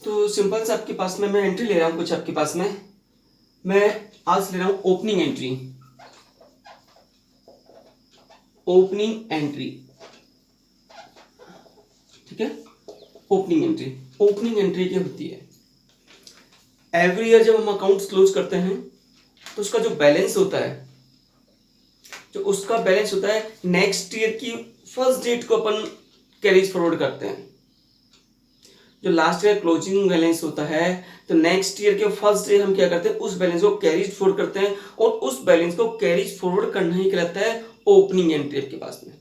तो सिंपल से आपके पास में मैं एंट्री ले रहा हूँ कुछ आपके पास में। मैं आज ले रहा हूँ ओपनिंग एंट्री। ओपनिंग एंट्री, ठीक है। ओपनिंग एंट्री, ओपनिंग एंट्री क्या होती है? एवरी ईयर जब हम अकाउंट्स क्लोज करते हैं तो उसका जो बैलेंस होता है, जो उसका बैलेंस होता है नेक्स्ट ईयर की फर्स्ट डेट को अपन कैरीज फॉरवर्ड करते हैं। जो लास्ट ईयर क्लोजिंग बैलेंस होता है तो नेक्स्ट ईयर के फर्स्ट डे हम क्या करते हैं, उस बैलेंस को कैरीज फॉरवर्ड करते हैं, और उस बैलेंस को कैरीज फॉरवर्ड करना ही कहलाता है ओपनिंग एंट्री आपके पास में।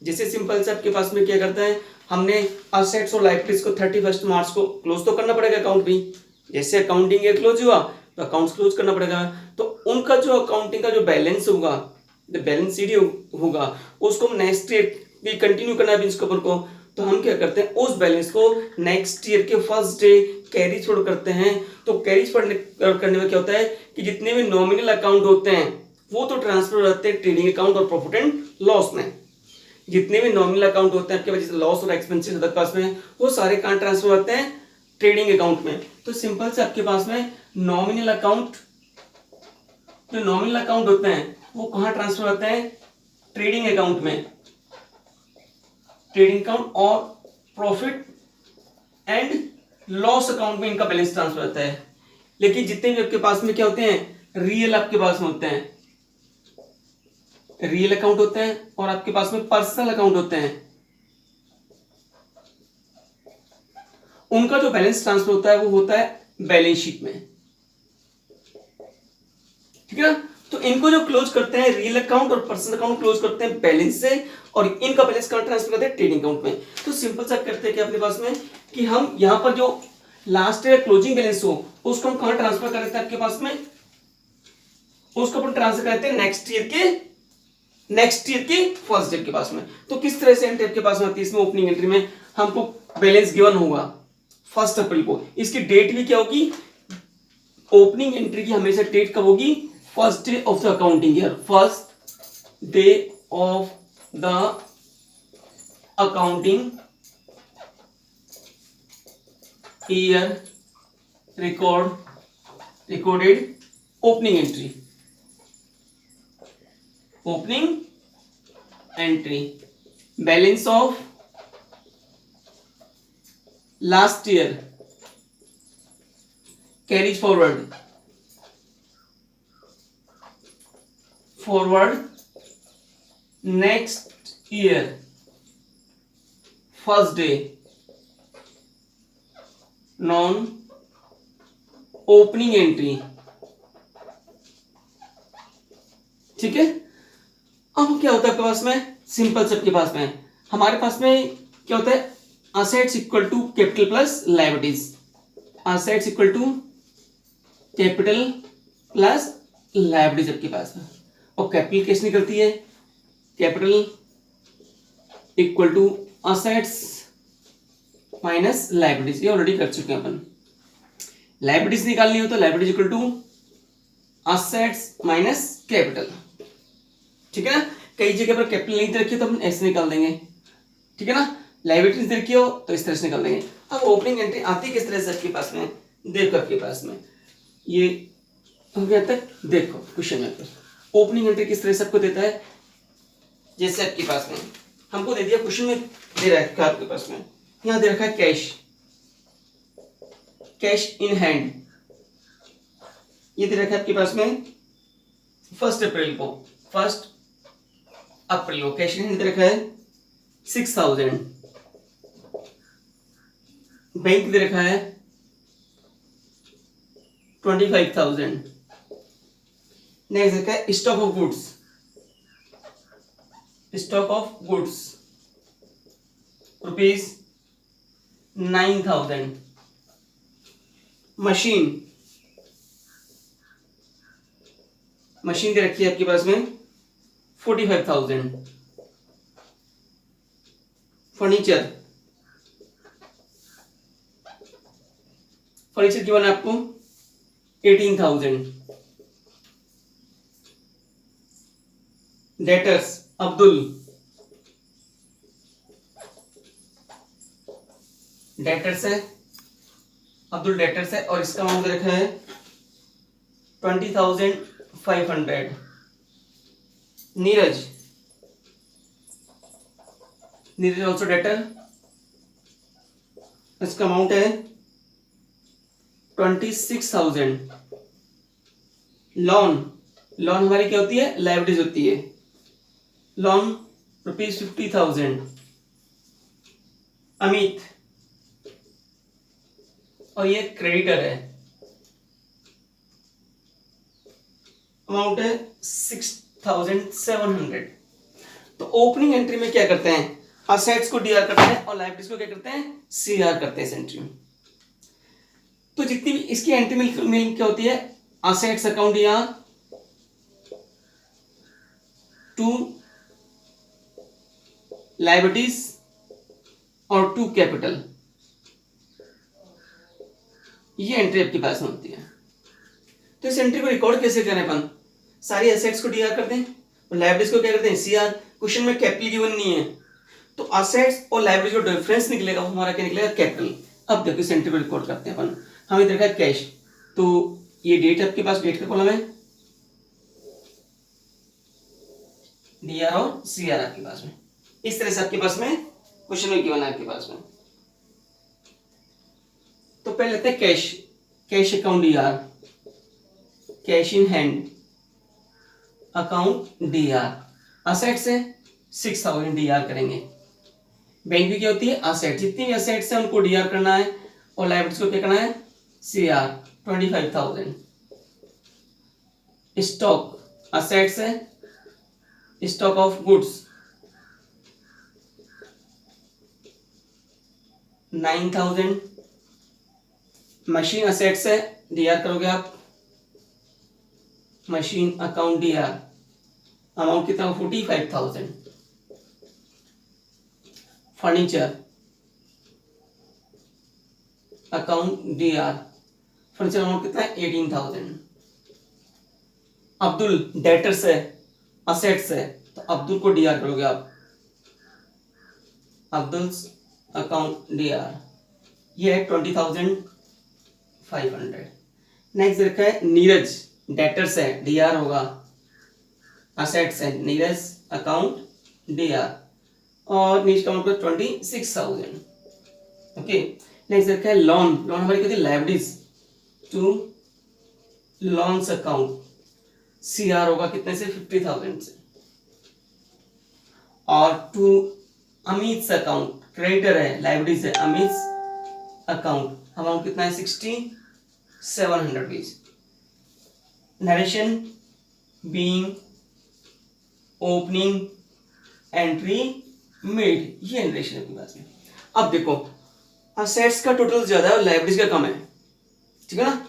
जैसे सिंपल से आपके पास में क्या करता है, हमने असेट्स और लायबिलिटीज को 31 मार्च को क्लोज तो करना पड़ेगा अकाउंट भी। जैसे अकाउंटिंग ईयर क्लोज हुआ तो अकाउंट्स क्लोज करना पड़ेगा, तो उनका जो अकाउंटिंग का जो बैलेंस होगा, जो बैलेंस शीट होगा, उसको हम नेक्स्ट ईयर भी कंटिन्यू करना है इसके ऊपर को। तो हम क्या करते हैं, उस बैलेंस को नेक्स्ट ईयर के फर्स्ट डे कैरी फॉरवर्ड करते हैं। तो कैरी फॉरवर्ड करने में क्या होता है कि जितने भी नॉमिनल अकाउंट होते हैं वो तो ट्रांसफर हो जाते हैं ट्रेडिंग अकाउंट और प्रॉफिट एंड लॉस में। जितने भी नॉमिनल अकाउंट होते हैं आपके वजह से लॉस और एक्सपेंसेस अदर पास में, वो सारे कहाँ ट्रांसफर होते हैं, ट्रेडिंग अकाउंट में। तो सिंपल से आपके पास में नॉमिनल अकाउंट, जो नॉमिनल अकाउंट होते हैं वो कहाँ ट्रांसफर होते हैं, ट्रेडिंग अकाउंट में। ट्रेडिंग अकाउंट और प्रॉफिट एंड लॉस अकाउंट में इनका बैलेंस ट्रांसफर होता है। लेकिन जितने भी आपके पास में क्या होते हैं, रियल आपके पास में होते हैं, रियल अकाउंट होते हैं, और आपके पास में पर्सनल अकाउंट होते हैं, उनका जो बैलेंस ट्रांसफर होता है वो होता है बैलेंस शीट में, ठीक है ना। तो इनको जो क्लोज करते हैं, रियल अकाउंट और पर्सनल अकाउंट क्लोज करते हैं बैलेंस से, और इनका बैलेंस कहां ट्रांसफर करते हैं, ट्रेडिंग अकाउंट में। तो सिंपल सा करते हैं कि अपने पास में कि हम यहां पर जो लास्ट ईयर क्लोजिंग बैलेंस हो उसको हम कहां ट्रांसफर कर देते हैं आपके पास में, उसको अपन ट्रांसफर करते हैं नेक्स्ट ईयर के फर्स्ट डे के पास में। तो किस तरह से एंट्री आपके पास में आती है, इसमें ओपनिंग एंट्री में हमको बैलेंस गिवन होगा 1 अप्रैल को। इसकी डेट भी क्या होगी, ओपनिंग एंट्री की हमेशा डेट कब होगी, first day of the accounting year, first day of the accounting year recorded opening entry. Opening entry, balance of last year carries forward next year first day non opening entry, ठीक है। अब क्या होता है आपके पास में, सिंपल से आपके पास में हमारे पास में क्या होता है, assets equal to capital plus liabilities, assets equal to capital plus liabilities आपके पास में। और कैपिटल कैसे निकलती है, capital equal to assets minus liabilities, ये ऑलरेडी कर चुके हैं अपन। लायबिलिटीज निकालनी हो तो liabilities equal to assets minus capital, ठीक है ना। कई जगह पर कैपिटल नहीं दे रखी हो तो हम ऐसे निकाल देंगे, ठीक है ना। लायबिलिटीज दे रखी हो तो इस तरह से निकाल देंगे। अब ओपनिंग एंट्री आती किस तरह से आपके पास में, देखो आपके पास में ये हो गया तक। देखो क्वेश्चन में ओपनिंग एंट्री किस तरह से आपको देता है, जैसे आपके पास में हमको दे दिया, क्वेश्चन में दे रखा है आपके पास में, यहां दे रखा है कैश इन हैंड, ये दे रखा है आपके पास में 1 अप्रैल को कैश इन हैंड दे रखा है 6000, बैंक दे रखा है 25,000, नेक्स्ट रखा है स्टॉक ऑफ गुड्स ₹9,000, मशीन दे रखी है आपके पास में 45,000, फर्नीचर की बना आपको 18,000, डेटर्स अब्दुल, डेटर्स है अब्दुल डेटर्स है और इसका अमाउंट रखा है 20,500। नीरज ऑल्सो डेटर, इसका अमाउंट है 26,000। लोन हमारी क्या होती है, लाइबिलिटीज होती है। लोन ₹50,000। अमित, और ये क्रेडिटर है, अमाउंट है 6,700। तो ओपनिंग एंट्री में क्या करते हैं, असेट्स को डीआर करते हैं और लायबिलिटीज को क्या करते हैं, सीआर करते हैं इस एंट्री में। तो जितनी भी इसकी एंट्री मिल क्या होती है, assets account DR, to liabilities और टू कैपिटल, ये एंट्री आपके पास में होती है। तो इस एंट्री को रिकॉर्ड कैसे करें अपन, सारी एसेट्स को डीआर करते हैं और लायबिलिटीज को क्या करते हैं, सीआर। क्वेश्चन में कैपिटल गिवन नहीं है, तो असेट्स और लायबिलिटी जो डिफरेंस निकलेगा वो हमारा क्या निकलेगा, कैपिटल। अब देखो इस एंट्री को रिकॉर्ड करते हैं अपन। हमें देखा है कैश, तो ये डेट आपके पास, डेट का कॉलम है, डीआर और सीआर आपके पास में। इस तरह से आपके पास में क्वेश्चन में गिवन है आपके पास में। तो पहले लेते हैं cash, cash account D R, cash in hand account DR. Assets है 6,000 डीआर करेंगे। बैंक भी क्या होती है, असेट, जितनी भी असेट्स है उनको डीआर करना है और लायबिलिटीज को क्या करना है, सीआर 25,000। स्टॉक असेट्स है, stock of goods 9,000। Machine assets है, डीआर करोगे आप, मशीन अकाउंट डीआर, अमाउंट कितना, 45,000। Furniture account DR, furniture amount कितना है, 18,000। अब्दुल डेटर्स है, असेट्स है, तो अब्दुल को डीआर करोगे आप, अब्दुल अकाउंट डीआर, ये है 20,500। नेक्स्ट देखा है नीरज, डेटर्स है, डीआर होगा, असेट्स है, नीरज अकाउंट डीआर, और नीचे का अमाउंट 26,000। ओके, नेक्स्ट देखा है लोन, लोन हमारी कहती है liabilities, to loans account, CR होगा कितने से, 50,000 से। और टू अमित अकाउंट, क्रेडिटर है, लायबिलिटीज है, अमित अकाउंट, अमाउंट कितना है, 6,700। Narration being opening entry made, ये नरेशन आपके पास में। अब देखो असेट्स का टोटल ज्यादा है और लायबिलिटीज का कम है, ठीक है ना,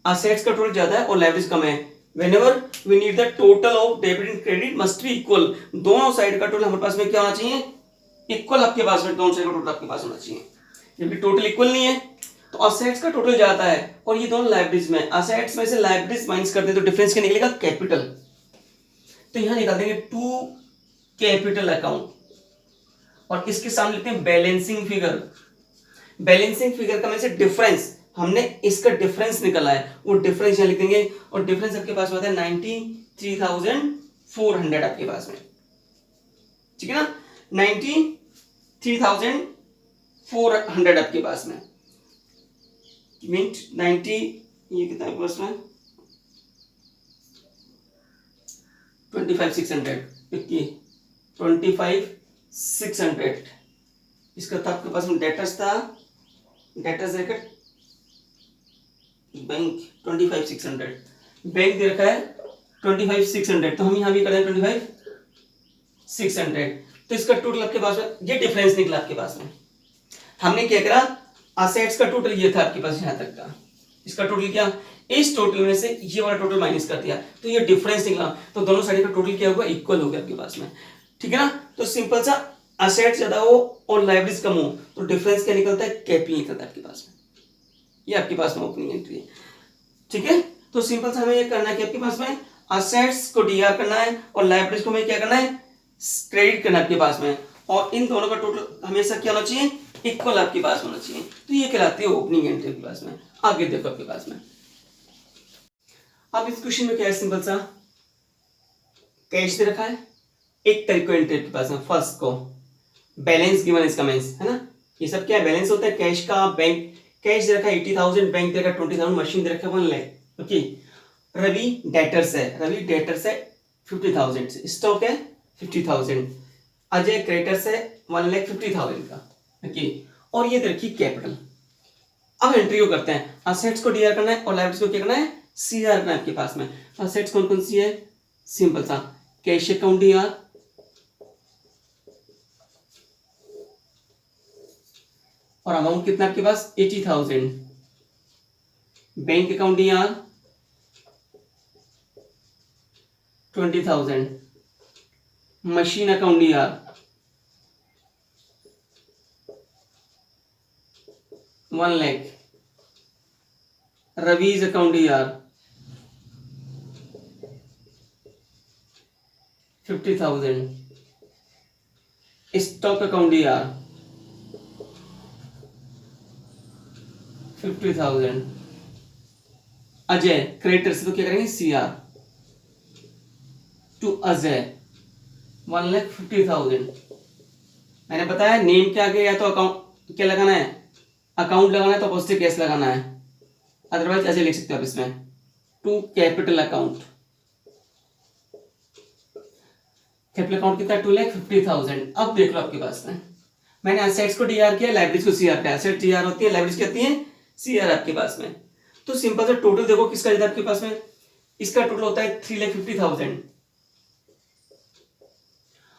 असेट्स का टोटल ज्यादा है और लायबिलिटीज कम है। Whenever we need the total of debit and credit must be equal, दोनों साइड का टोटल हमारे पास में क्या होना चाहिए, इक्वल आपके पास में, दोनों साइड का टोटल आपके पास होना चाहिए। जब भी टोटल इक्वल नहीं है तो असेट्स का टोटल ज्यादा है और ये दोनों लायबिलिटीज में, असेट्स में से लायबिलिटीज माइनस कर दें तो डिफरेंस क्या निकलेगा, कैपिटल। तो यहां निकाल देंगे टू कैपिटल अकाउंट और इसके सामने लिखते हैं बैलेंसिंग फिगर। बैलेंसिंग फिगर का मतलब से डिफरेंस, हमने इसका डिफरेंस निकाला है, वो डिफरेंस यहां लिख देंगे और डिफरेंस आपके पास होता है 93,400 आपके पास में, ठीक है ना, 93,400 आपके पास में, मीन 90, ये कितना आपके पास में 25,600, इसका था आपके पास में डेटर्स था, डेटर्स रेकर्ड बैंक 25,600, बैंक दे रखा है 25,600, तो हम यहां भी कर दें 25,600। तो इसका टोटल आपके पास में ये डिफरेंस निकला आपके पास में। हमने क्या करा, असेट्स का टोटल ये था आपके पास यहां तक का, इसका टोटल क्या, इस टोटल में से ये वाला टोटल माइनस कर दिया तो ये डिफरेंस निकला, तो दोनों साइड का टोटल क्या होगा, इक्वल हो गया आपके पास में, ठीक है ना। तो सिंपल सा असेट्स ज्यादा हो और लायबिलिटीज कम हो तो डिफरेंस क्या निकलता है, कैपिटल निकलता है आपके पास में। ये आपके पास में ओपनिंग एंट्री है, ठीक है। तो सिंपल सा हमें ये करना है कि आपके पास में असेट्स को डीआर करना है और लायबिलिटीज को हमें क्या करना है, क्रेडिट करना है आपके पास में, और इन दोनों का टोटल हमेशा क्या होना चाहिए, इक्वल आपके पास होना चाहिए। तो ये कहलाती है ओपनिंग एंट्री आपके पास में। आगे देखो आपके पास में, अब इस क्वेश्चन में क्या है, सिंपल सा कैश दे रखा है, एक तारीख को एंट्री आपके पास में, फर्स्ट को बैलेंस गिवन इसका मींस है ना, ये सब क्या बैलेंस होता है कैश का। बैंक कैश दे रखा है 80,000, बैंक दे रखा है 20,000, मशीन दे रखा है 1 लाख। ओके, रवि डेटर्स है, रवि डेटर्स है 50,000, स्टॉक है 50,000, अजय क्रेडिटर्स है 1,50,000 का। ओके, और ये देखिए कैपिटल। अब एंट्री को करते हैं, असेट्स को डीआर करना है और लायबिलिटीज को क्या करना है, सीआर करना है आपके पास में। असेट्स कौन कौन सी है, सिंपल सा कैश अकाउंट डीआर, और अमाउंट कितना आपके पास 80,000, bank account D R 20,000, machine account DR 1 lakh, Ravi's account DR 50,000, stock account DR 50,000, Ajay creditors तो क्या करेंगे सीआर टू अजय 1,50,000। मैंने बताया नेम के आगे या तो अकाउंट क्या लगाना है, अकाउंट लगाना है तो पॉजिटिव कैश लगाना है, अदरवाइज ऐसे लिख सकते हो आप इसमें to capital account. Capital account कितना 2,50,000। अब देख लो आपके पास में, मैंने असेट्स को डीआर किया, लायबिलिटीज को सीआर किया। असेट डीआर होती है, लायबिलिटीज कहती है सीआर आपके पास में। तो सिंपल सा टोटल देखो किसका जाता है आपके पास में, इसका टोटल होता है 3,50,000,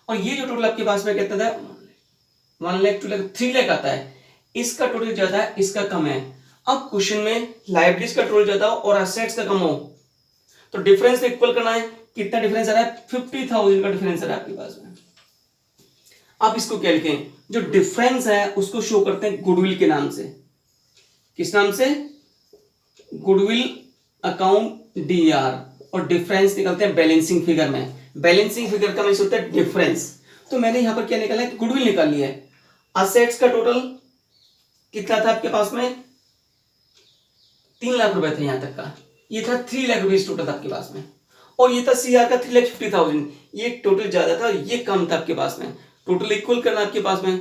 और ये जो टोटल आपके पास में कहता था 1 लाख 2 लाख 3 लाख आता है, इसका टोटल ज्यादा है इसका कम है। अब क्वेश्चन में लायबिलिटीज का टोटल ज्यादा हो और असेट्स का कम हो, तो डिफरेंस इक्वल करना है। कितना डिफरेंस आ रहा है, 50,000 का डिफरेंस आ रहा है आपके पास में। आप इसको क्या लिखें, जो डिफरेंस है उसको शो करते हैं गुडविल के नाम से। किस नाम से, गुडविल अकाउंट डीआर, और डिफरेंस निकलते हैं बैलेंसिंग फिगर में। बैलेंसिंग फिगर का मींस होता है डिफरेंस। तो मैंने यहां पर क्या निकाला है, गुडविल निकाल लिया है। असेट्स का टोटल कितना था आपके पास में, 3 लाख रुपए थे यहां तक का, ये था 3 लाख रुपए टोटल था आपके पास में, और ये था सीआर का 3,50,000। ये टोटल ज्यादा था, ये कम था आपके पास में। टोटल इक्वल करना आपके पास में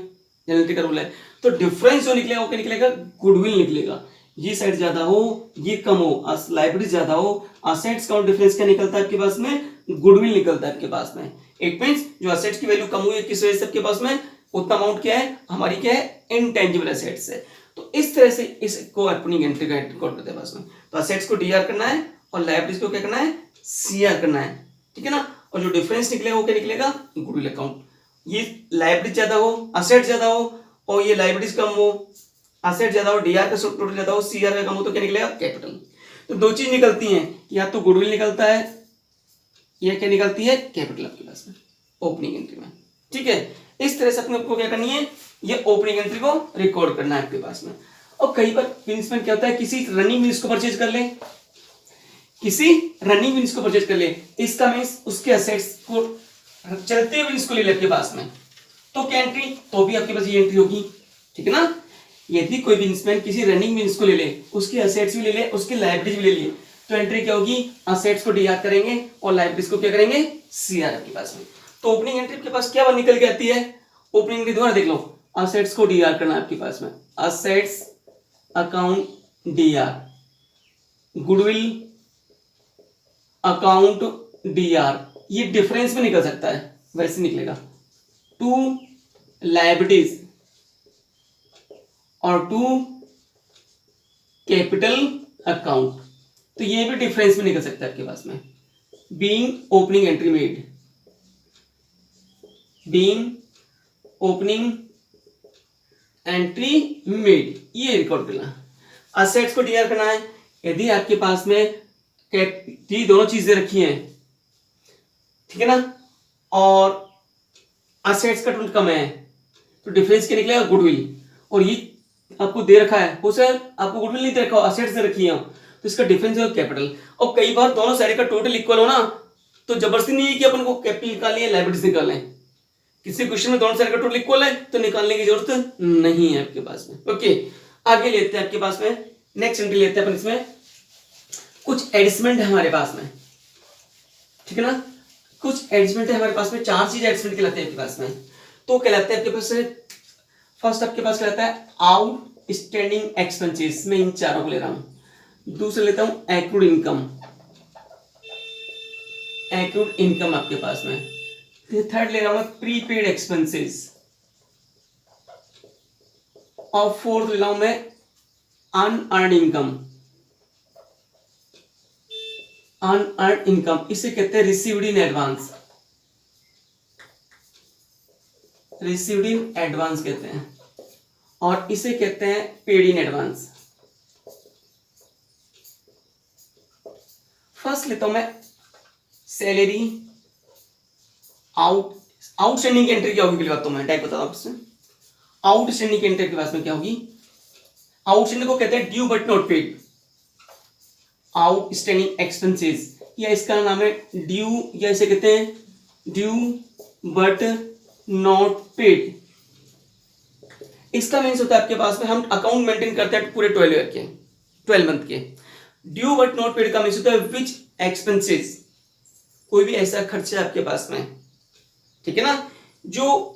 जनरलिटी का रूल है। तो डिफरेंस जो निकलेगा वो क्या निकलेगा, गुडविल निकलेगा। ये साइड ज्यादा हो ये कम हो, लायबिलिटी ज्यादा हो, असेट्स का डिफरेंस क्या निकलता है आपके पास में, गुडविल निकलता है आपके पास में। इट मींस जो असेट्स की वैल्यू कम हुई है किस वजह से आपके पास में, उतना अमाउंट क्या है हमारी, क्या है इनटेंजिबल असेट्स है। तो इस तरह से इसको ओपनिंग एंट्री का रिकॉर्ड करते हैं पास में। तो असेट्स को डीआर करना है और लायबिलिटीज को क्या करना है, सीआर करना है, ठीक है ना। और जो डिफरेंस निकलेगा वो क्या निकलेगा, गुडविल अकाउंट। ये लायबिलिटी ज्यादा हो, असेट ज्यादा हो, और ये लायबिलिटीज कम हो, असेट ज्यादा हो, डीआर का टोटल ज्यादा हो, सीआर का कम हो, तो क्या निकलेगा, कैपिटल। तो दो चीज निकलती हैं, या तो गुडविल निकलता है या क्या निकलती है, कैपिटल आपके पास में ओपनिंग एंट्री में, ठीक है। इस तरह से अपने आपको क्या करनी है, ये ओपनिंग एंट्री को रिकॉर्ड करना है आपके पास में। और कई बार बिजनेसमैन क्या होता है, किसी रनिंग बिजनेस को परचेज कर ले, किसी रनिंग बिजनेस को परचेज कर ले, इसका मींस उसके असेट्स को चलते हुए बिजनेस को ले ले आपके पास में, तो क्या एंट्री, तो भी आपके पास ये एंट्री होगी, ठीक है ना। यदि कोई बिजनेसमैन किसी रनिंग बिजनेस को ले ले, उसके असेट्स भी ले ले, उसके लायबिलिटीज भी ले ले, तो एंट्री क्या होगी, असेट्स को डीआर करेंगे और लायबिलिटीज को क्या करेंगे, सीआर आपके पास में। तो ओपनिंग एंट्री के पास क्या निकल के आती है, ओपनिंग एंट्री दोबारा देख लो, असेट्स को डीआर करना है आपके पास में, assets account D R, goodwill account DR, ये डिफरेंस में निकल सकता है, वैसे निकलेगा टू लायबिलिटीज और टू कैपिटल अकाउंट, तो ये भी डिफरेंस में निकल सकता है आपके पास में। Being opening entry made, being opening entry made, ये रिकॉर्ड करना। असेट्स को डीआर करना है, यदि आपके पास में ये दोनों चीजें रखी हैं, ठीक है ना, और असेट्स का टोटल कम है, तो डिफरेंस क्या निकलेगा, गुडविल। और ये आपको दे रखा है, हो सर आपको गुडविल नहीं दे रखा हो, असेट्स दे रखी है, तो इसका डिफरेंस है कैपिटल। और कई बार दोनों साइड का टोटल इक्वल हो ना, तो जबरदस्ती नहीं है कि अपन को कैपिटल निकालनी है लायबिलिटीज निकालना है, किसी क्वेश्चन में दोनों साइड का टोटल इक्वल है तो निकालने की जरूरत नहीं है आपके पास में। ओके, आगे लेते हैं आपके पास में, नेक्स्ट एंट्री लेते हैं अपन इसमें। कुछ एडजस्टमेंट है हमारे पास में, ठीक है ना, कुछ एडजस्टमेंट है हमारे पास में, 4 चीज एडजस्टमेंट कहलाते हैं आपके पास में। तो कहलाते हैं आपके पास से, फर्स्ट आपके पास कहलाता है आउटस्टैंडिंग एक्सपेंसेस, मैं इन चारों को ले रहा हूं। दूसरा लेता हूं एक्रूड इनकम, एक्रूड इनकम आपके पास में। थर्ड ले रहा हूं प्रीपेड एक्सपेंसेस, और फोर्थ ले रहा हूं मैं अनअर्न्ड इनकम, अनअर्न्ड इनकम इसे कहते हैं received in advance, received in advance कहते हैं, और इसे कहते हैं पेड इन एडवांस। फर्स्ट लेता हूं मैं सैलरी आउटस्टैंडिंग एंट्री क्या होगी पहले बात तो मैं टाइप बताता हूं आपसे। आउटस्टैंडिंग एंट्री के पास में क्या होगी, आउटस्टैंडिंग को कहते हैं due but not paid, outstanding expenses, या इसका नाम है ड्यू, या इसे कहते हैं ड्यू बट नॉट पेड। इसका मीन्स होता है आपके पास में हम अकाउंट मेंटेन करते हैं पूरे 12 मंथ के। ड्यू बट नॉट पेड का मीन्स होता है विच एक्सपेंसेस, कोई भी ऐसा खर्चा आपके पास में, ठीक है ना, जो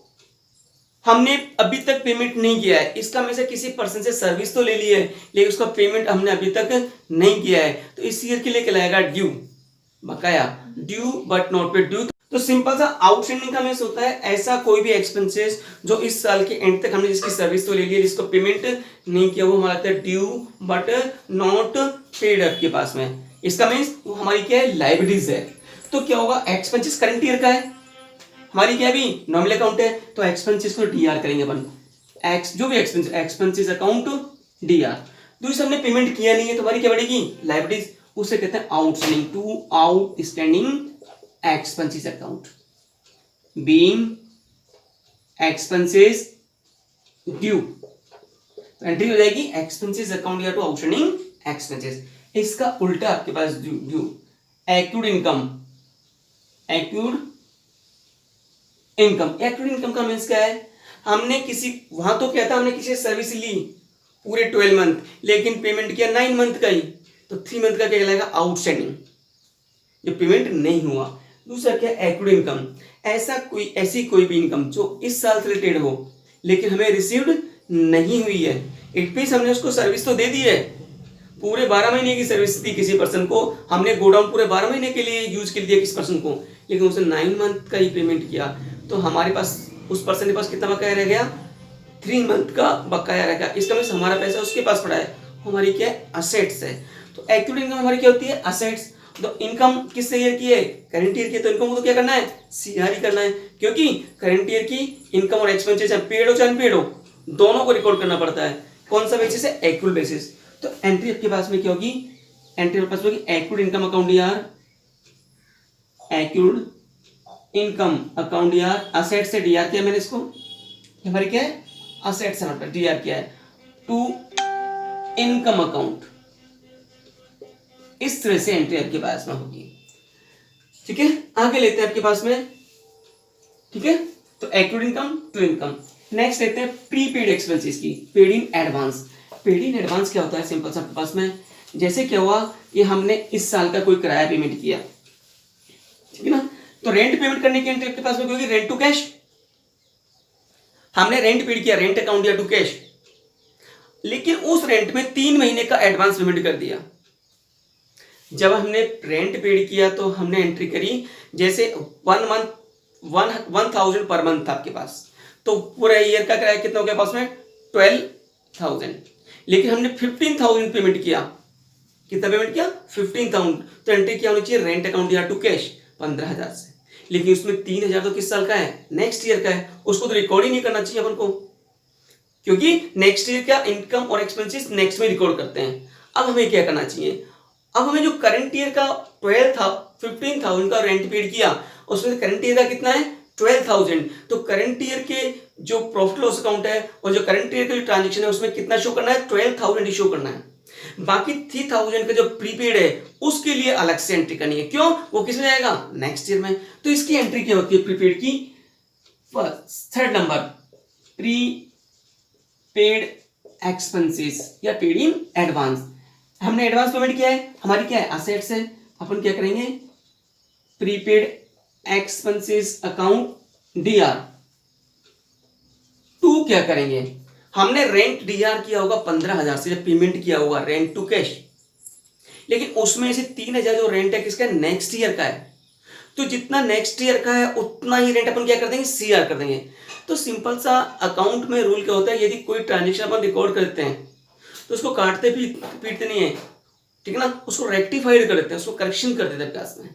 हमने अभी तक पेमेंट नहीं किया है। इसका में से किसी पर्सन से सर्विस तो ले ली है लेकिन उसका पेमेंट हमने अभी तक नहीं किया है, तो इस ईयर के लिए कहलाएगा ड्यू, बकाया, due but not paid. Due तो सिंपल सा आउटस्टैंडिंग का मीन्स होता है ऐसा कोई भी एक्सपेंसेस जो इस साल के एंड तक हमने जिसकी सर्विस तो ले ली है, जिसको पेमेंट नहीं किया, वो हमारा ड्यू बट नॉट पेड आपके पास में। इसका मीन्स वो हमारी क्या है, लायबिलिटीज है। तो क्या होगा, एक्सपेंसेस करंट ईयर का है, हमारी क्या भी नॉमिनल अकाउंट है, तो एक्सपेंसेस को डीआर करेंगे अपन, जो भी एक्सपेंसेस अकाउंट डीआर। दूसरा हमने पेमेंट किया नहीं है तो हमारी क्या बढ़ेगी, लायबिलिटीज, उसे कहते हैं outstanding, to outstanding expenses account being expenses due, तो एंट्री हो जाएगी एक्सपेंसेस अकाउंट या टू आउटस्टैंडिंग एक्सपेंसेस। इसका उल्टा आपके पास due accrued income, accrued income, accrued income का मीन्स क्या है, हमने किसी, वहां तो क्या था, हमने किसी सर्विस ली पूरे 12 मंथ लेकिन पेमेंट किया 9 मंथ का ही, तो 3 मंथ का क्या कहलाएगा, आउटस्टैंडिंग, जो पेमेंट नहीं हुआ। दूसरा क्या, एक्रूड इनकम, ऐसी कोई भी इनकम जो इस साल से रिलेटेड हो लेकिन हमें रिसीव्ड नहीं हुई है। इट मींस हमने उसको सर्विस तो दे दी है, पूरे 12 महीने की सर्विस दी किसी पर्सन को, हमने गोडाउन पूरे 12 महीने के लिए यूज कर दिया किसी पर्सन को, लेकिन उसने 9 मंथ का ही पेमेंट किया, तो हमारे पास उस पर्सन के पास कितना बकाया रह गया, 3 मंथ का बकाया रह गया। इसका मींस हमारा पैसा उसके पास पड़ा है, हमारी क्या है, असेट्स है। तो एक्रूड इनकम हमारी क्या होती है, असेट्स। तो इनकम किस ईयर की है, करंट ईयर की, तो इनकम को तो क्या करना है, सीआर ही करना है, क्योंकि करंट ईयर की इनकम और एक्सपेंसेस चाहे पेड हो चाहे अनपेड हो, दोनों को रिकॉर्ड करना पड़ता है। कौन सा बेसिस है, एक्रूड बेसिस। तो एंट्री आपके पास में क्या होगी, एंट्री आपके पास होगी एक्रूड इनकम अकाउंट यार, एक्रूड इनकम अकाउंट यार, असेट से डीआर किया मैंने इसको, हमारी क्या है, असेट से मतलब डीआर किया है, टू इनकम अकाउंट। इस तरह से एंट्री आपके पास में होगी, ठीक है। आगे लेते हैं आपके पास में, ठीक है, तो accrued income to income. Next लेते हैं प्रीपेड एक्सपेंसेस की, paid in advance. Paid in advance क्या होता है, सिंपल सा आपके पास में, जैसे क्या हुआ कि हमने इस साल का कोई किराया पेमेंट किया, ठीक है ना, तो रेंट पेमेंट करने की एंट्री आपके पास में होगी रेंट टू कैश। हमने रेंट पेड किया, रेंट अकाउंट या टू कैश, लेकिन उस रेंट में 3 महीने का एडवांस पेमेंट कर दिया। जब हमने रेंट पेड किया तो हमने एंट्री करी, जैसे 1,000 पर मंथ था आपके पास, तो पूरा ईयर का किराया कितना हो गया पास में, 12,000, लेकिन हमने 15,000 पेमेंट किया। कितना पेमेंट किया, 15,000, तो एंट्री क्या होनी चाहिए, रेंट अकाउंट या टू कैश 15,000 से, लेकिन उसमें 3,000 तो किस साल का है, नेक्स्ट ईयर का है, उसको तो रिकॉर्ड ही नहीं करना चाहिए अपन को, क्योंकि नेक्स्ट ईयर का इनकम और एक्सपेंसेस नेक्स्ट में रिकॉर्ड करते हैं। अब हमें क्या करना चाहिए, अब हमें जो करंट ईयर का 15,000 का रेंट पेड किया, उसमें करंट ईयर का कितना है, 12,000, तो करंट ईयर के जो प्रॉफिट लॉस अकाउंट है और जो करंट ईयर का जो ट्रांजेक्शन है उसमें कितना शो करना है, 12,000 शो करना है। बाकी 3,000 का जो प्रीपेड है उसके लिए अलग से एंट्री करनी है, क्यों, वो किस में जाएगा, नेक्स्ट ईयर में। तो इसकी एंट्री क्या होती है प्रीपेड की, first third number pre paid expenses या पेड इन एडवांस। हमने एडवांस पेमेंट किया है, हमारी क्या है असेट्स है, अपन क्या करेंगे prepaid expenses account DR to क्या करेंगे, हमने रेंट डीआर किया होगा 15,000 से जब पेमेंट किया होगा रेंट टू कैश, लेकिन उसमें से 3,000 जो रेंट है किसका नेक्स्ट ईयर का है, तो जितना नेक्स्ट ईयर का है उतना ही रेंट अपन क्या कर देंगे सीआर कर देंगे। तो सिंपल सा अकाउंट में रूल क्या होता है, यदि कोई ट्रांजेक्शन अपन रिकॉर्ड करते हैं तो उसको काटते भी पीटते नहीं है, ठीक है ना, उसको रेक्टिफाइड कर देते हैं, उसको करेक्शन कर देते हैं क्लास में।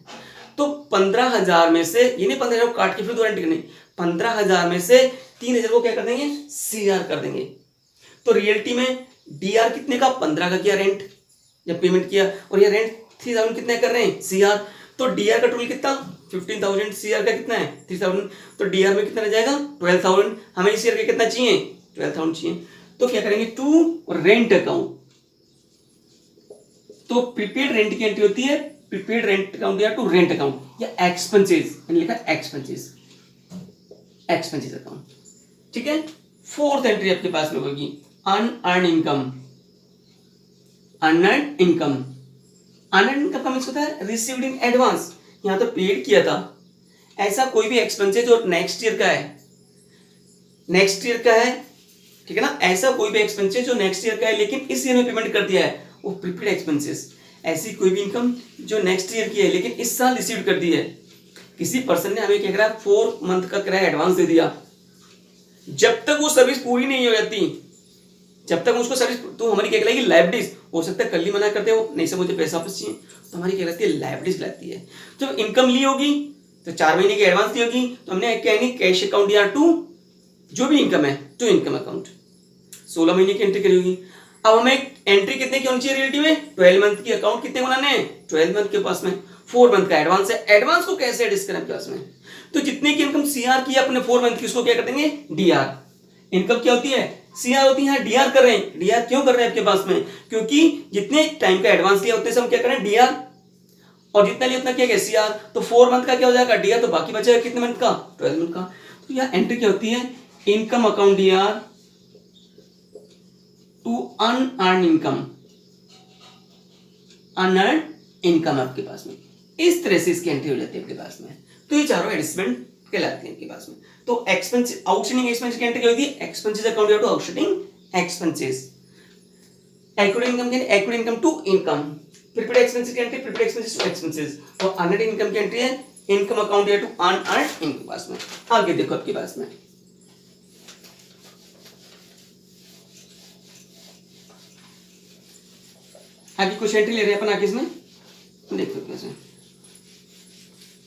तो 15,000 में से ये नहीं 15,000 को काट के फिर दोबारा एंट्री करनी, 15,000 में से 3,000 को क्या कर देंगे सीआर कर देंगे। तो रियलिटी में डीआर कितने का 15 का किया रेंट जब पेमेंट किया, और ये रेंट 3,000 कितने कर रहे हैं सीआर, तो डीआर का टोटल कितना 15,000, सीआर का कितना है 3,000, तो डीआर में कितना रह जाएगा 12,000, हमें इस ईयर का कितना चाहिए 12,000 चाहिए। तो क्या करेंगे टू रेंट अकाउंट, तो प्रीपेड रेंट की एंट्री होती है प्रीपेड रेंट अकाउंट या टू रेंट अकाउंट या एक्सपेंसेस, मैंने लिखा एक्सपेंसेस एक्सपेंसेस अकाउंट, ठीक है। फोर्थ एंट्री आपके पास में होगी unearned income. Unearned income, unearned income का मींस होता है रिसीव्ड इन एडवांस, यहां तो पेड किया था, ऐसा कोई भी एक्सपेंसेस जो नेक्स्ट ईयर का है, नेक्स्ट ईयर का है, ठीक है ना, ऐसा कोई भी एक्सपेंसेस जो नेक्स्ट ईयर का है लेकिन इस ईयर में पेमेंट कर दिया है वो प्रीपेड एक्सपेंसेस। ऐसी कोई भी इनकम जो नेक्स्ट ईयर की है लेकिन इस साल रिसीव कर दी है, किसी पर्सन ने हमें क्या करा 4 मंथ का किराया एडवांस दे दिया, जब तक वो सर्विस पूरी नहीं हो जाती, जब तक उसको सर्विस, तो हमारी क्या कहलाएगी लाइबिलिटीज, हो सकता है कल ही मना करते हो नहीं सर मुझे पैसा वापस चाहिए, तो हमारी क्या कहलाती है लाइबिलिटीज कहलाती है। जब इनकम ली होगी तो 4 महीने की एडवांस दी होगी तो हमने क्या नहीं कैश अकाउंट या टू जो भी इनकम है टू इनकम अकाउंट 16 महीने की एंट्री करी होगी। अब हमें एंट्री कितने की होनी चाहिए रियलिटी में 12 मंथ की, अकाउंट कितने बनाने हैं 12 मंथ के पास में, 4 मंथ का एडवांस है, एडवांस को कैसे एडजस्ट करें आपके पास में, तो जितने की इनकम सीआर की अपने 4 मंथ की उसको क्या कर देंगे डीआर। इनकम क्या होती है सीआर होती है, डीआर कर रहे हैं, डीआर क्यों कर रहे हैं आपके पास में, क्योंकि जितने टाइम का एडवांस लिया उतने से हम क्या करें डीआर, और जितना लिया उतना क्या है सीआर, तो 4 मंथ का क्या हो जाएगा डीआर, तो बाकी बचेगा कितने मंथ का 12 मंथ का। तो यह एंट्री क्या होती है income account DR to unearned income, unearned income आपके पास में, इस तरह से इसकी एंट्री हो जाती है आपके पास में। तो ये चारों एडजस्टमेंट कहलाती है आपके पास में। तो एक्सपेंस आउटस्टैंडिंग एक्सपेंस की एंट्री क्या होती है एक्सपेंसेस अकाउंट या to outstanding expenses, accrued income की accrued income to income, prepaid expenses की entry prepaid expenses to expenses, और अनअर्न्ड इनकम की एंट्री है इनकम अकाउंट या टू अनअर्न्ड इनकम पास में। आगे देखो आपके पास में आगे कुछ एंट्री ले रहे हैं अपन आगे इसमें देखो कैसे।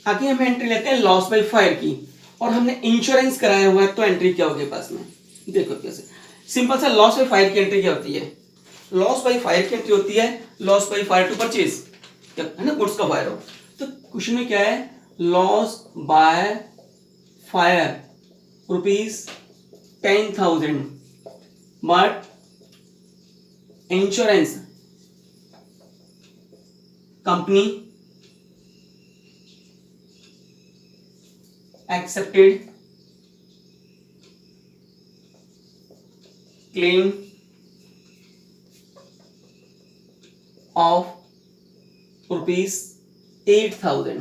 आगे हम एंट्री लेते हैं लॉस बाय फायर की, और हमने इंश्योरेंस कराया हुआ है तो एंट्री क्या होगी पास में देखो कैसे। सिंपल सा लॉस बाय फायर की एंट्री क्या होती है, लॉस बाय फायर की एंट्री होती है loss by fire to purchase, है ना, गुड्स का फायर हो, तो क्वेश्चन में क्या है loss by fire ₹10,000 but insurance company accepted claim of ₹8,000।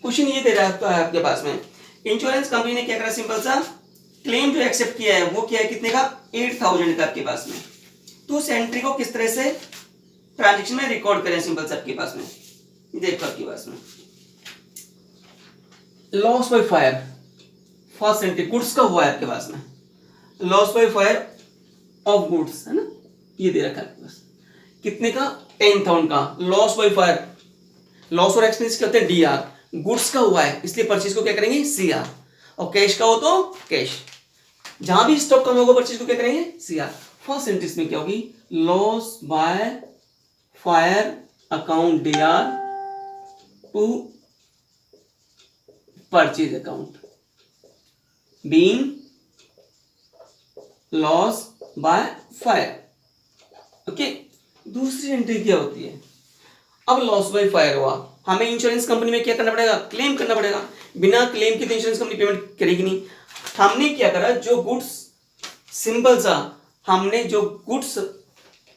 Question ये दे रहा है आपके पास में इंश्योरेंस कंपनी ने क्या करा सिंपल सा क्लेम जो एक्सेप्ट किया है वो क्या है कितने का 8,000 का आपके पास में। तो उस एंट्री को किस तरह से ट्रांजेक्शन में रिकॉर्ड करें सिंपल सा आपके पास में देखो आपके पास में loss by fire first entry goods का हुआ है आपके पास में, loss by fire of goods है ना, ये दे रखा है आपके पास कितने का 10,000 का लॉस बाय फायर, लॉस और एक्सपेंस क्या होते हैं डीआर, गुड्स का हुआ है इसलिए परचेज को क्या करेंगे सीआर, और कैश का हो तो कैश, जहां भी स्टॉक कम होगा परचेज को क्या करेंगे सीआर। फर्स्ट एंट्री में क्या होगी loss by fire account DR to purchase account being loss by fire, okay. दूसरी एंट्री क्या होती है अब लॉस बाय फायर हुआ, हमें इंश्योरेंस कंपनी में क्या करना पड़ेगा क्लेम करना पड़ेगा, बिना क्लेम के तो इंश्योरेंस कंपनी पेमेंट करेगी नहीं, हमने क्या करा, जो गुड्स सिंपल सा हमने जो गुड्स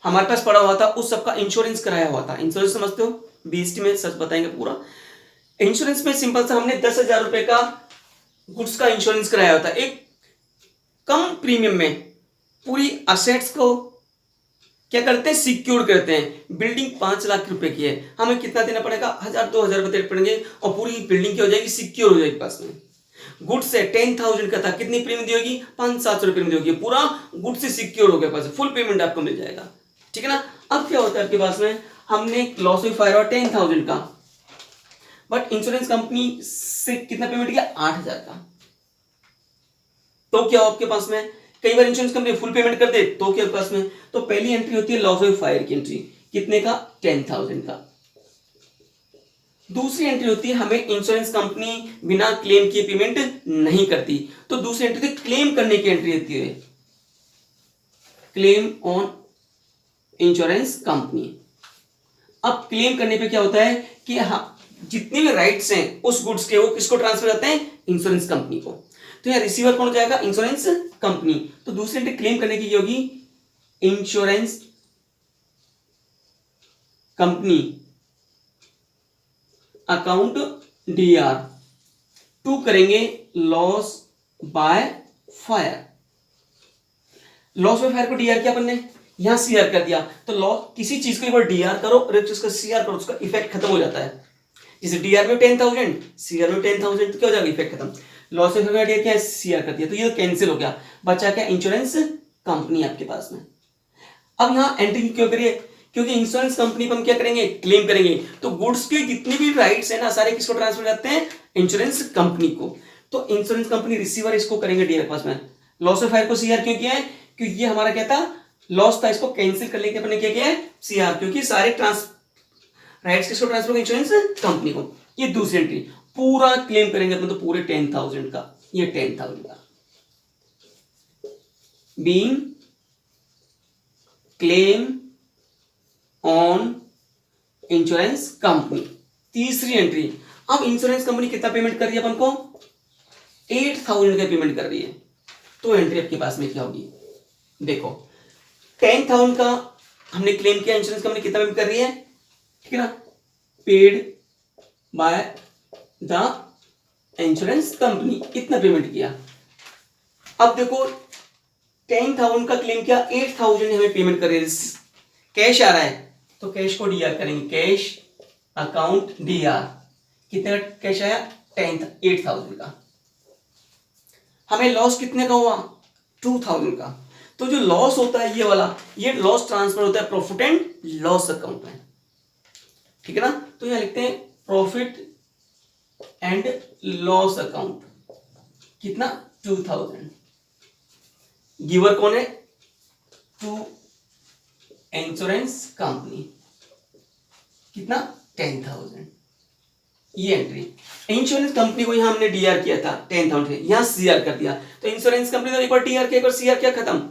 हमारे पास पड़ा हुआ था उस सबका इंश्योरेंस कराया हुआ था। इंश्योरेंस समझते हो, बीएसटी में सच बताएंगे पूरा। इंश्योरेंस में सिंपल सा हमने 10,000 रुपए का गुड्स का इंश्योरेंस कराया हुआ था, एक कम प्रीमियम में पूरी असेट्स को क्या करते हैं, सिक्योर करते हैं। बिल्डिंग 5 लाख रुपए की है, हमें कितना देना पड़ेगा, 1,000-2,000 रुपए देने पड़ेंगे और पूरी बिल्डिंग क्या हो जाएगी, सिक्योर हो जाएगी पास में। गुड्स है 10,000 का था, कितनी प्रीमियम दी होगी, 500-700 रुपए में दी होगी, पूरा गुड से सिक्योर हो गया पास, फुल पेमेंट आपको मिल जाएगा, ठीक है ना। अब क्या होता है आपके पास में, हमने लॉस ऑफ फायर और 10,000 का, बट इंश्योरेंस कंपनी से कितना पेमेंट किया, 8,000 का। तो क्या हो आपके पास में, कई बार इंश्योरेंस कंपनी फुल पेमेंट कर दे तो क्या पास में, तो पहली एंट्री होती है लॉस ऑफ फायर की एंट्री, कितने का, 10,000 का। दूसरी एंट्री होती है हमें इंश्योरेंस कंपनी बिना क्लेम किए पेमेंट नहीं करती, तो दूसरी एंट्री क्लेम करने की एंट्री होती है, क्लेम ऑन इंश्योरेंस कंपनी। अब क्लेम करने पे क्या होता है कि हाँ, जितने भी राइट्स हैं उस गुड्स के वो किसको ट्रांसफर करते हैं, इंश्योरेंस कंपनी को। तो यहाँ रिसीवर कौन हो जाएगा, इंश्योरेंस कंपनी। तो दूसरी एंट्री क्लेम करने की होगी insurance company account DR, to करेंगे loss by fire. Loss by fire को DR किया अपन ने, यहां CR कर दिया, तो लॉस किसी चीज को एक बार DR करो और एक चीज का CR करो, उसका इफेक्ट खत्म हो जाता है। जैसे DR में 10,000, CR में 10,000, तो क्या हो जाएगा, इफेक्ट खत्म। लॉस ऑफ फायर क्या है, CR कर दिया, तो ये कैंसिल हो गया, बचा क्या, इंश्योरेंस कंपनी आपके पास में। अब यहाँ एंट्री क्यों करिए, क्योंकि इंश्योरेंस कंपनी पर हम क्या करेंगे, क्लेम करेंगे, तो गुड्स के जितने भी राइट्स है ना सारे किसको ट्रांसफर करते हैं, इंश्योरेंस कंपनी को। तो इंश्योरेंस कंपनी रिसीवर इसको करेंगे DR पास में। लॉस ऑफ फायर को CR क्यों किया है, क्योंकि ये हमारा क्या था, लॉस था, इसको कैंसिल करने के अपने क्या किया है, CR, क्योंकि सारे राइट्स किसको ट्रांसफर, इंश्योरेंस कंपनी को। ये दूसरी एंट्री, पूरा क्लेम करेंगे अपन तो पूरे 10,000 का, ये 10,000 का being claim on insurance company. तीसरी एंट्री, अब इंश्योरेंस कंपनी कितना पेमेंट कर रही है अपन को, 8,000 का पेमेंट कर रही है, तो एंट्री आपके पास में क्या होगी, देखो 10,000 का हमने क्लेम किया, इंश्योरेंस कंपनी कितना पेमेंट कर रही है, ठीक है ना, paid by the insurance company, इतना पेमेंट किया। अब देखो 10,000 का क्लेम किया, 8,000 हमें पेमेंट कर रही है, कैश आ रहा है, तो कैश को DR करेंगे, कैश अकाउंट DR, कितने का कैश आया, 8,000 का। हमें लॉस कितने का हुआ, 2,000 का। तो जो लॉस होता है ये वाला, ये लॉस ट्रांसफर होता है प्रॉफिट एंड लॉस अकाउंट में, ठीक है ना। तो यहां लिखते हैं प्रॉफिट एंड लॉस अकाउंट, कितना, 2,000। गिवर कौन है, टू इंश्योरेंस कंपनी, कितना, 10,000। ये एंट्री, इंश्योरेंस कंपनी को यहां हमने DR किया था 10,000, यहां CR कर दिया, तो इंश्योरेंस कंपनी तो एक बार DR किया, एक बार CR किया, खत्म।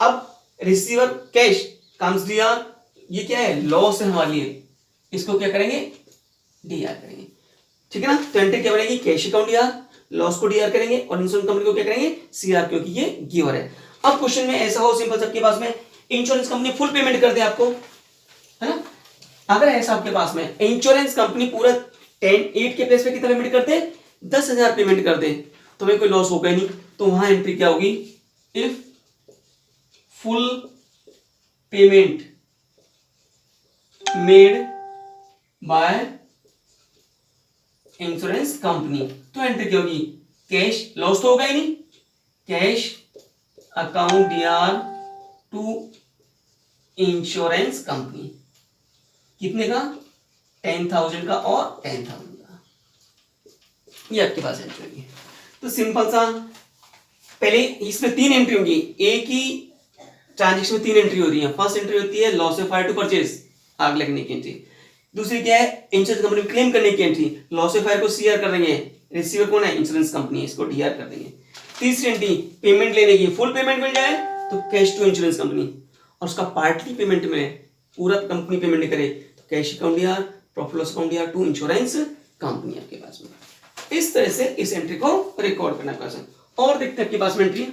अब रिसीवर कैश कम्स DR, ये क्या है, लॉस है हमारे लिए, इसको क्या करेंगे, DR करेंगे, ठीक है ना। तो एंट्री क्या बनेगी, कैश अकाउंट DR, लॉस को DR करेंगे और इंश्योरेंस कंपनी को क्या करेंगे, CR, क्योंकि ये गिवर है। अब क्वेश्चन में ऐसा हो सिंपल सबके पास में, इंश्योरेंस कंपनी फुल पेमेंट कर दे आपको, है ना। अगर ऐसा आपके पास में इंश्योरेंस कंपनी पूरा 8 के प्लेस पे कितना पेमेंट करते, 10,000 पेमेंट कर दे, तो हमें कोई लॉस होगा ही नहीं, तो वहां एंट्री क्या होगी, if full payment made by insurance company, तो एंट्री क्या होगी, कैश, लॉस तो होगा ही नहीं, cash account DR to insurance company, कितने का, 10,000 का और 10,000 का, ये आपके पास एंट्री होगी। तो सिंपल सा, पहले इसमें 3 एंट्री होगी, एक ही ट्रांजेक्शन में 3 एंट्री हो रही है। फर्स्ट एंट्री होती है loss of fire to purchase, आग लगने की एंट्री। दूसरी क्या है, इंश्योरेंस कंपनी क्लेम करने की एंट्री, लॉस ऑफ फायर को CR कर देंगे, रिसीवर कौन है, इंश्योरेंस कंपनी, इसको DR कर देंगे। तीसरी एंट्री पेमेंट लेने की, फुल पेमेंट मिल जाए तो कैश टू इंश्योरेंस कंपनी, और उसका पार्टली पेमेंट मिले, पूरा कंपनी पेमेंट करे, तो cash account DR, profit loss account DR to insurance company आपके पास में। इस तरह से इस एंट्री को रिकॉर्ड करना है। और देखते हैं आपके पास में एंट्री।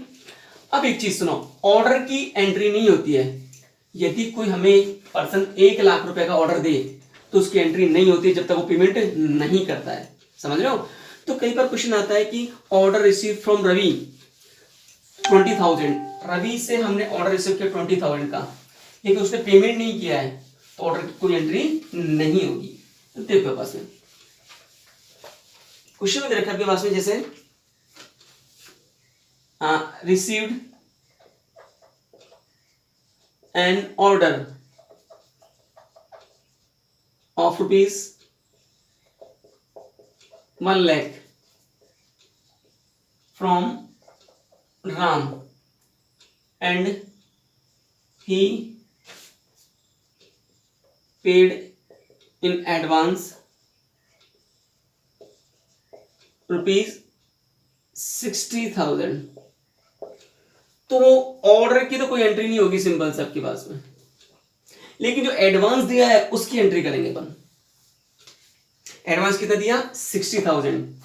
अब एक चीज सुनो, ऑर्डर की एंट्री नहीं होती है। यदि कोई हमें पर्सन 1 लाख रुपए का ऑर्डर दे तो उसकी एंट्री नहीं होती जब तक वो पेमेंट नहीं करता है, समझ रहे हो। तो कई बार क्वेश्चन आता है कि order receive from Ravi 20,000, Ravi से हमने ऑर्डर रिसीव किया 20,000 का, लेकिन उसने पेमेंट नहीं किया है, तो ऑर्डर की कोई एंट्री नहीं होगी। तो देखो पास में क्वेश्चन में रखा आपके पास में, जैसे received an order of rupees 1 lakh from Ram and he paid in advance ₹60,000। तो ऑर्डर की तो कोई एंट्री नहीं होगी, सिंपल से आपके पास में, लेकिन जो एडवांस दिया है उसकी एंट्री करेंगे अपन। एडवांस कितना दिया 60,000,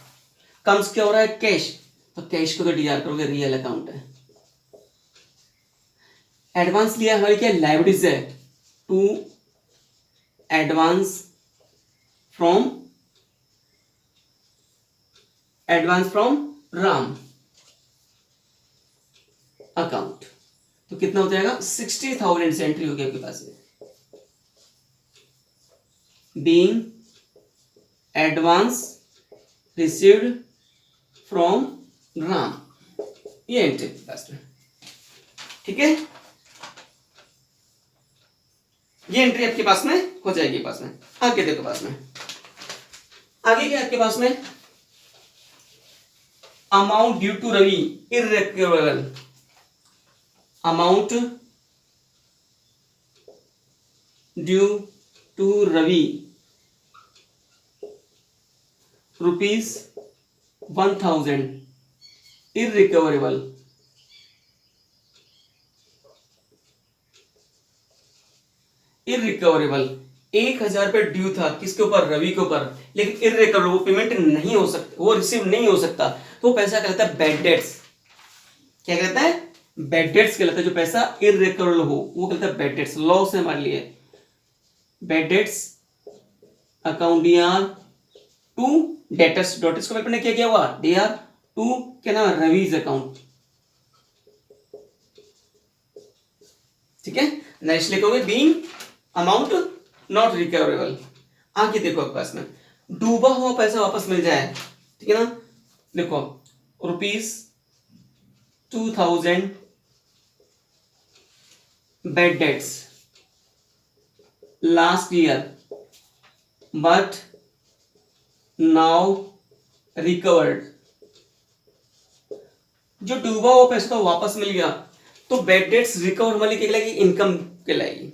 कम्स क्या हो रहा है कैश, तो कैश को तो डीआर करोगे, रियल अकाउंट है। एडवांस लिया हमारी क्या लायबिलिटीज है, to advance from Ram account, तो कितना हो जाएगा 60,000 से एंट्री हो गई आपके पास में। Being advance received from Ram, ये एंट्री आपके पास में, ठीक है। ये एंट्री आपके पास में हो जाएगी पास में। आगे देखो पास में, आगे क्या आपके पास में, amount due to Ravi irrecoverable, amount due to Ravi ₹1,000 irrecoverable, irrecoverable 1,000 रुपए ड्यू था किसके ऊपर, रवि के ऊपर, लेकिन इररिकवरेबल वो पेमेंट नहीं हो सकता, वो रिसीव नहीं हो सकता, तो पैसा कहलाता है बैड डेट्स। क्या कहता है, बैड डेट्स कहलाता है। जो पैसा इररिकवरेबल हो वो कहता है बैड डेट्स, लॉस है हमारे लिए। Bad debts account DR to debtors, debtors को पेमेंट क्या किया हुआ डीआर टू क्या नाम है रविज अकाउंट, ठीक है। नेक्स्ट लिखोगे बीइंग अमाउंट नॉट रिकवरेबल। आगे देखो आपके पास में डूबा हुआ पैसा वापस मिल जाए, ठीक है ना। देखो ₹2,000 bad debts last year but now recovered. जो डूबा हुआ पैसा तो वापस मिल गया, तो बैड डेट्स रिकवर वाली क्या कहलाएगी, इनकम कहलाएगी।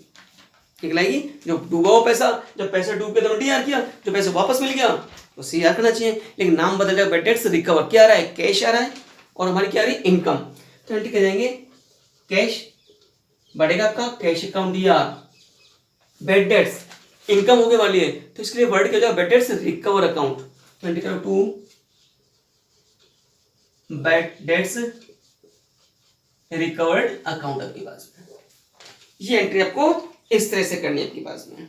कहलाएगी जो डूबा हुआ पैसा, जब पैसा डूब के तो डीआर किया, जो पैसा वापस मिल गया तो सीआर करना चाहिए, लेकिन नाम बदल जाएगा, बैड डेट्स रिकवर क्या आ रहा है, कैश आ रहा है, और हमारी क्या आ रही है इनकम। तो एंट्री कर जाएंगे कैश बढ़ेगा आपका, cash account D R, bad debts income होने वाली है, तो इसके लिए वर्ड क्या हो जाएगा बैड डेट्स रिकवर अकाउंट। तो एंट्री करो to bad debts recovered account आपके पास में। ये एंट्री आपको इस तरह से करनी है आपके पास में।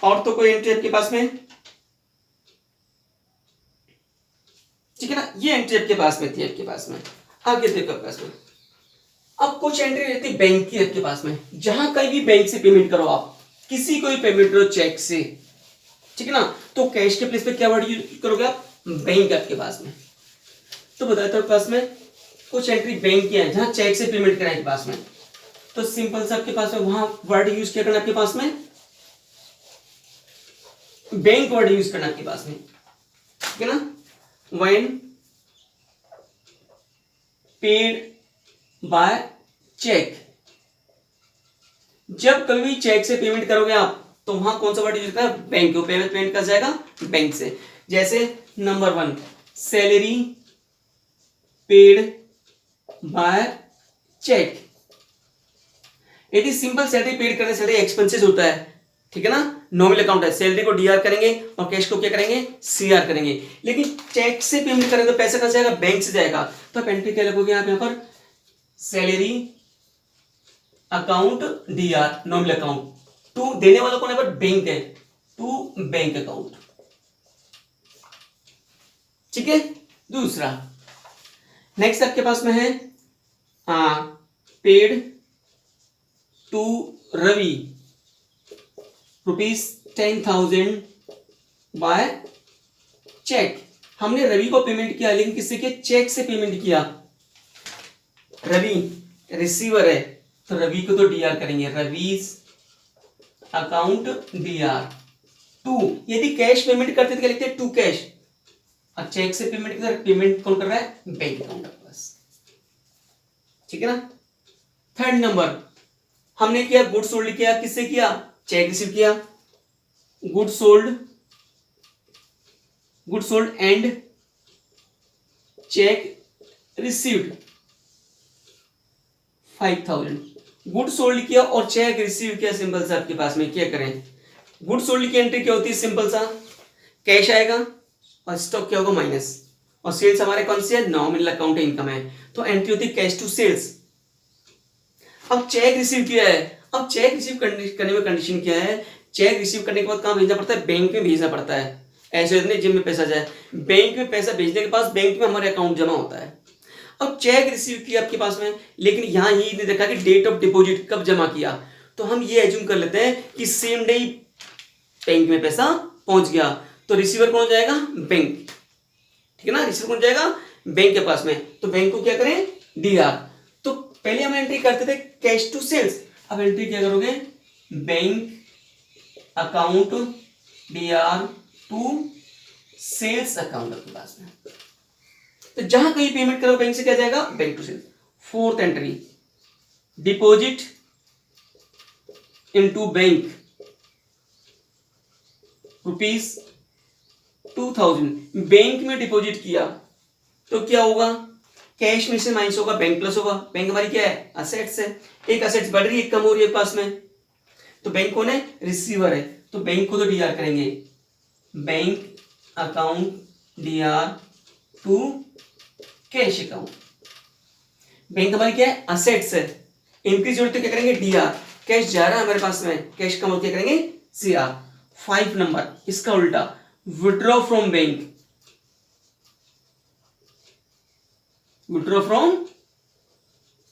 और तो कोई एंट्री आपके पास में, ठीक है ना, ये एंट्री आपके पास में थी आपके पास में। आगे देखो आपके पास में अब कुछ एंट्री रहती है बैंक की आपके पास में, जहां कहीं भी बैंक से पेमेंट करो, आप किसी को भी पेमेंट करो चेक से, ठीक है ना, तो कैश के प्लेस पे क्या वर्ड यूज करोगे आप, बैंक आपके पास में। तो बताते हो पास में कुछ एंट्री बैंक की है जहां चेक से पेमेंट कराए के पास में, तो सिंपल सा आपके पास में वहां वर्ड यूज क्या करना आपके पास में, बैंक वर्ड यूज करना आपके पास में, ठीक है ना। व्हेन पेड बाय चेक, जब कभी चेक से पेमेंट करोगे आप तो वहां कौन सा वर्ड यूज करना है, बैंक को पेमेंट कर जाएगा बैंक से। जैसे number 1 salary paid by cheque, यदि सिंपल सैलरी पेड करने सैलरी एक्सपेंसेस होता है, ठीक है ना, नॉमिनल अकाउंट है, सैलरी को डीआर करेंगे और कैश को क्या करेंगे, सीआर करेंगे। लेकिन चेक से पेमेंट करेंगे तो पैसा कहां से जाएगा, बैंक से जाएगा। तो आप एंट्री क्या लगोगे आप यहाँ पर, salary account DR nominal account, to देने वाला कौन है पर, बैंक है, टू बैंक अकाउंट। ठीक है। दूसरा नेक्स्ट आपके पास में है paid to Ravi ₹10,000 by cheque. हमने रवि को पेमेंट किया, लेकिन किससे किया, चेक से पेमेंट किया। रवि रिसीवर है तो रवि को तो डीआर करेंगे, रवीज अकाउंट डीआर टू। यदि कैश पेमेंट करते तो क्या लिखते हैं, टू कैश। और चेक से पेमेंट कर, पेमेंट कौन कर रहा है, बैंक अकाउंट आपके पास। ठीक है ना। थर्ड नंबर हमने किया, गुड सोल्ड किया, किससे किया, चेक रिसीव किया, good sold and check received 5,000। Good sold किया और चेक रिसीव किया, सिंपल सा आपके पास में क्या करें, गुड सोल्ड की एंट्री क्या होती है, सिंपल सा कैश आएगा और स्टॉक क्या होगा माइनस, और सेल्स हमारे कौन सी है, नॉमिनल अकाउंट इनकम है, तो एंट्री होती है कैश टू सेल्स। अब चेक रिसीव किया है, अब चेक रिसीव करने में कंडीशन क्या है, चेक रिसीव करने के बाद कहां भेजना पड़ता है, बैंक में भेजना पड़ता है। ऐसे नहीं जिम में पैसा जाए, बैंक में पैसा भेजने के पास बैंक में हमारे अकाउंट जमा होता है। अब चेक रिसीव किया आपके पास में, लेकिन यहां ये नहीं देखा कि डेट ऑफ डिपॉजिट कब जमा किया, तो हम ये एज्यूम कर लेते हैं कि सेम डे बैंक में पैसा पहुंच गया, तो रिसीवर कौन हो जाएगा, बैंक। ठीक है ना, रिसीवर कौन जाएगा, बैंक के पास में, तो बैंक को क्या करें, डीआर। तो पहले हम एंट्री करते थे कैश टू सेल्स, अब एंट्री क्या करोगे, bank account DR to sales account आपके पास में। तो जहां कहीं पेमेंट करो बैंक से क्या जाएगा, bank to sales. Fourth entry, deposit into bank ₹2,000, bank में डिपॉजिट किया तो क्या होगा, कैश में से माइनस होगा, बैंक प्लस होगा। बैंक हमारी क्या है, असेट्स है, एक असेट्स बढ़ रही है, एक कम हो रही है पास में, तो बैंक कौन है, रिसीवर है, तो बैंक को तो डीआर करेंगे, bank account DR to cash account. Bank हमारी क्या है, असेट्स है, इंक्रीज हो तो क्या करेंगे, डीआर, कैश जा रहा है हमारे पास में, कैश कम हो क्या करेंगे, सीआर। 5 नंबर इसका उल्टा, withdraw from bank, withdraw from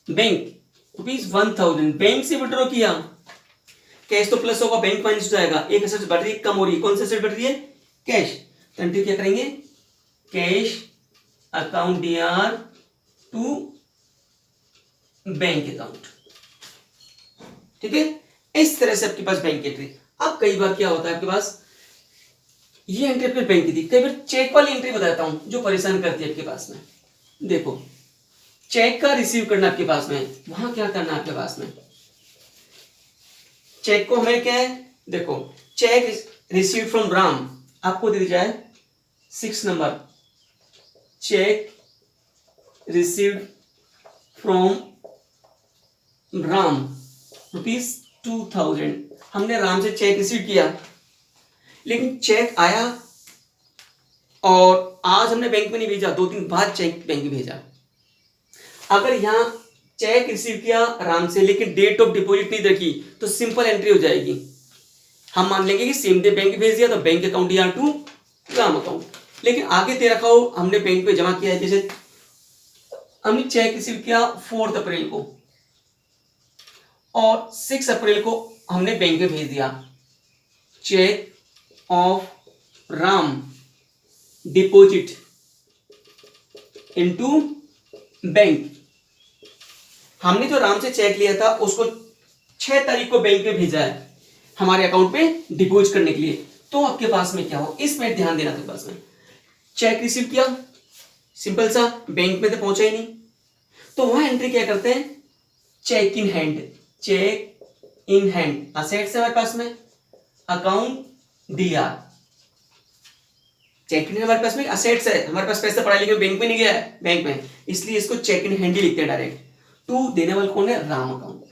bank ₹1,000, bank से विड्रॉ किया, कैश तो प्लस होगा, बैंक माइनस हो जाएगा, एक असेट बढ़ रही है, कम हो रही है, कौन सी असेट बढ़ रही है, कैश, तो एंट्री क्या करेंगे, cash account DR to bank account. ठीक है, इस तरह से आपके पास बैंक एंट्री। अब कई बार क्या होता है आपके पास, ये एंट्री आपके बैंक की थी, कई बार चेक वाली एंट्री बताता हूं जो परेशान करती है आपके पास में। देखो चेक का रिसीव करना आपके पास में, वहां क्या करना आपके पास में, चेक को हमें क्या है, देखो चेक रिसीव फ्रॉम राम, आपको दे दी जाए 6 number, check received from Ram ₹2,000, हमने राम से चेक रिसीव किया, लेकिन चेक आया और आज हमने बैंक में नहीं भेजा, 2 दिन बाद चेक बैंक में भेजा। अगर यहां चेक रिसीव किया राम से, लेकिन डेट ऑफ डिपॉजिट नहीं देखी, तो सिंपल एंट्री हो जाएगी, हम मान लेंगे कि सेम डे बैंक भेज दिया, तो bank account DR to Ram account. लेकिन आगे दे रखा हो हमने बैंक में जमा किया है, जैसे हमने चेक रिसीव किया 4 अप्रैल को और 6 अप्रैल को हमने बैंक में भेज दिया, cheque of Ram deposit into bank. हमने जो राम से चेक लिया था उसको 6 तारीख को बैंक में भेजा है हमारे अकाउंट पे डिपॉजिट करने के लिए, तो आपके पास में क्या हो, इसमें ध्यान देना। आपके पास में चेक रिसीव किया, सिंपल सा, बैंक में तो पहुंचा ही नहीं, तो वहां एंट्री क्या करते हैं, cheque in hand, cheque in hand assets है हमारे पास में, अकाउंट डीआर, चेक इन हमारे पास में असेट्स है, हमारे पास पैसा पड़ा लेकिन बैंक में नहीं गया है, बैंक में, इसलिए इसको चेक इन हैंड ही लिखते हैं डायरेक्ट। टू देने वाला कौन है, राम अकाउंट,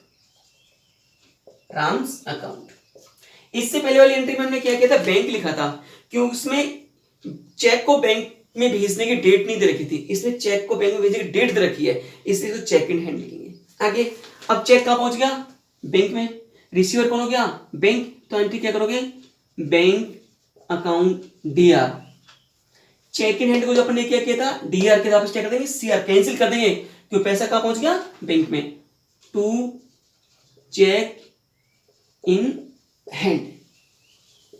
राम्स अकाउंट। इससे पहले वाली एंट्री में हमने क्या किया था, बैंक लिखा था, क्योंकि उसमें चेक को बैंक में भेजने की डेट नहीं दे रखी थी, इसमें चेक को बैंक में भेजने की डेट दे रखी है, इसलिए तो चेक इन हैंड लिखेंगे। आगे अब चेक कहाँ पहुंच गया, बैंक में, रिसीवर कौन हो गया, बैंक, तो एंट्री क्या करोगे, bank account DR. Cheque in hand को जो अपने क्या किया था, डीआर के वापस क्या कर देंगे, सीआर, कैंसिल कर देंगे, क्यों पैसा कहाँ पहुंच गया, बैंक में, टू चेक इन हैंड,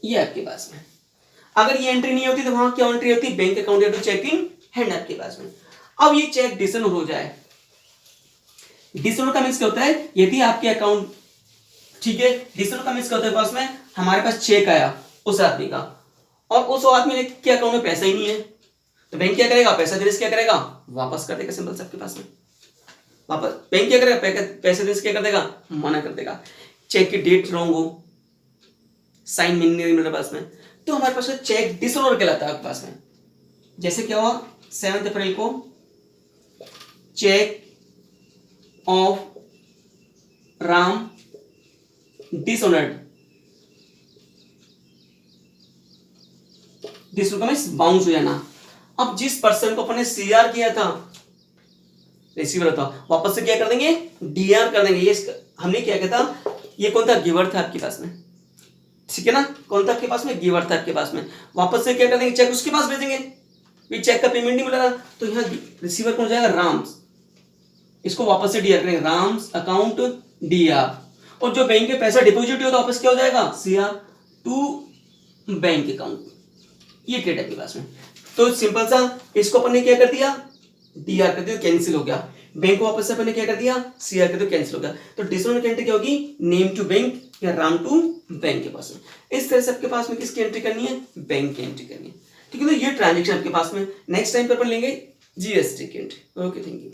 ये आपके पास में। अगर ये एंट्री नहीं होती तो वहां क्या एंट्री होती, बैंक अकाउंट या टू चेक इन हैंड आपके पास में। अब ये चेक डिसऑनर हो जाए, डिसऑनर का मींस क्या होता है, यदि आपके अकाउंट, ठीक है, डिसऑनर का मींस क्या होता है, पास में हमारे पास चेक आया उस आदमी का, और उस आदमी के अकाउंट में पैसा ही नहीं है, तो बैंक क्या करेगा, पैसा देने से क्या करेगा, वापस कर देगा, सिंपल सबके पास में वापस। बैंक क्या करेगा, पैसे देने से क्या कर देगा, मना कर देगा। चेक की डेट रॉन्ग हो, साइन मिल नहीं मेरे पास में, तो हमारे पास चेक डिसऑनर कहलाता है आपके पास में। जैसे क्या हुआ, 7 अप्रैल को cheque of Ram dishonoured, dishonour का मींस बाउंस हो जाना। अब जिस पर्सन को अपने सीआर किया था, रिसीवर था, वापस से क्या कर देंगे, डीआर कर देंगे। ये हमने क्या किया था, ये कौन था, गिवर था आपके पास में, ठीक है ना, कौन था आपके पास में, गिवर था आपके पास में, वापस से क्या कर देंगे, चेक उसके पास भेजेंगे, चेक का पेमेंट नहीं मिला तो यहाँ रिसीवर कौन जाएगा, राम्स, इसको वापस से डीआर करेंगे, राम्स अकाउंट डीआर, और जो बैंक में पैसा डिपॉजिट होता है वापस क्या हो जाएगा, सीआर टू बैंक अकाउंट, ये ट्रेड है आपके पास में। तो सिंपल सा इसको अपन ने क्या कर दिया, डीआर कर दिया, कैंसिल हो गया, बैंक को वापस से अपन ने क्या कर दिया, सीआर कर दिया, कैंसिल हो गया। तो डिसऑनर एंट्री क्या होगी, नेम टू बैंक या राम टू बैंक के पास में। इस तरह से आपके पास में किसकी एंट्री करनी है, बैंक की एंट्री करनी है, ठीक है। तो ये ट्रांजेक्शन आपके पास में, नेक्स्ट टाइम पर अपन लेंगे जीएसटी की एंट्री। Okay, thank you.